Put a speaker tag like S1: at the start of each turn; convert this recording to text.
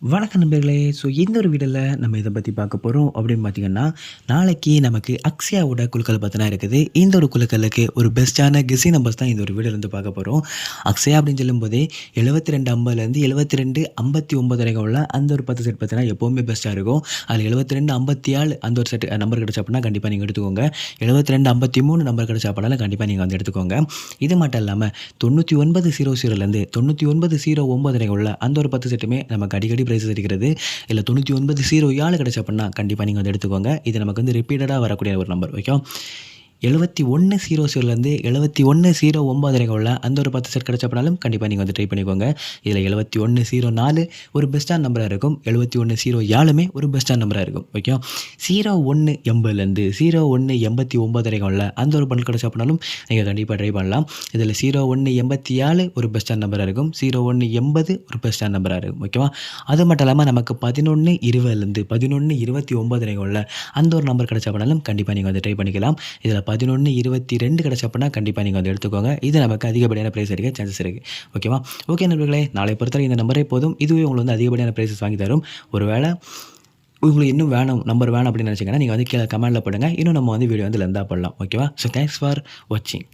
S1: வணக்கம் நண்பர்களே. இந்த ஒரு வீடியோவில் நம்ம இதை பற்றி பார்க்க போகிறோம் அப்படின்னு பார்த்தீங்கன்னா, நாளைக்கு நமக்கு அக்ஷயாவோட குழுக்கள் பற்றினா இருக்குது. இந்த ஒரு குழுக்களுக்கு ஒரு பெஸ்ட்டான கெஸ்ஸிங் நம்பர்ஸ் தான் இந்த ஒரு வீடியோலேருந்து பார்க்க போகிறோம். அக்ஷயா அப்படின்னு சொல்லும்போதே 7250லேருந்து 7259 வரைக்கும் உள்ள அந்த ஒரு 10 செட் பார்த்தீங்கன்னா எப்போவுமே பெஸ்ட்டாக இருக்கும். அதில் 7257 அந்த ஒரு செட் நம்பர் கிடச்சா அப்படின்னா கண்டிப்பாக நீங்கள் எடுத்துக்கோங்க. 7253 நம்பர் கிடச்சா அப்படின்னாலும் கண்டிப்பாக நீங்கள் வந்து எடுத்துக்கோங்க. இது மட்டும் இல்லாமல் 9900லேருந்து 9909 வரைக்கும் உள்ள அந்த ஒரு 10 செட்டுமே நமக்கு அடிக்கடி ப்ரைஸஸ் இருக்கிறது. இல்லை 9907 கிடச்சா அப்படின்னா கண்டிப்பாக நீங்கள் வந்து எடுத்துக்கோங்க. இது நமக்கு வந்து ரிப்பீட்டடாக வரக்கூடிய ஒரு நம்பர். ஓகே, 7100லேருந்து 7109 வரைக்கும் உள்ள அந்த ஒரு 10 செட் கிடச்ச அப்படின்னாலும் கண்டிப்பாக நீங்கள் வந்து ட்ரை பண்ணிக்கோங்க. இதில் 7104 ஒரு பெஸ்ட்டான நம்பராக இருக்கும். 7107மே ஒரு பெஸ்ட்டான நம்பராக இருக்கும். ஓகே, 0180லேருந்து 0189 வரைக்கும் உள்ள அந்த ஒரு பண்டில் கிடச்ச அப்படின்னாலும் நீங்கள் கண்டிப்பாக ட்ரை பண்ணலாம். இதில் 0187 ஒரு பெஸ்ட்டான நம்பராக இருக்கும். 0180 ஒரு பெஸ்ட்டான நம்பராக இருக்கும். ஓகேவா, அது மட்டும் இல்லாமல் நமக்கு 1120லேருந்து 1129 வரைக்கும் உள்ள அந்த ஒரு நம்பர் கிடச்ச அப்படின்னாலும் கண்டிப்பாக நீங்கள் வந்து ட்ரை பண்ணிக்கலாம். இதில் 1122 கிடச்ச அப்படின்னா கண்டிப்பாக நீங்கள் வந்து எடுத்துக்கோங்க. இது நமக்கு அதிகப்படியான ப்ரைஸ் எடுக்க சான்சஸ் இருக்குது. ஓகேவா, ஓகே நண்பர்களே, நாளை பொறுத்தவரை இந்த நம்பரே போதும். இதுவே உங்களுக்கு வந்து அதிகப்படியான ப்ரைஸஸ் வாங்கி தரும். ஒருவேளை உங்களுக்கு இன்னும் வேணும், நம்பர் வேணும் அப்படின்னு நினச்சிங்கன்னா நீங்கள் வந்து கீழே கமெண்ட்டில் போடுங்க. இன்னும் நம்ம வந்து வீடியோ வந்து லெந்தாக போடலாம். ஓகேவா, ஸோ தேங்க்ஸ் ஃபார் வாட்சிங்.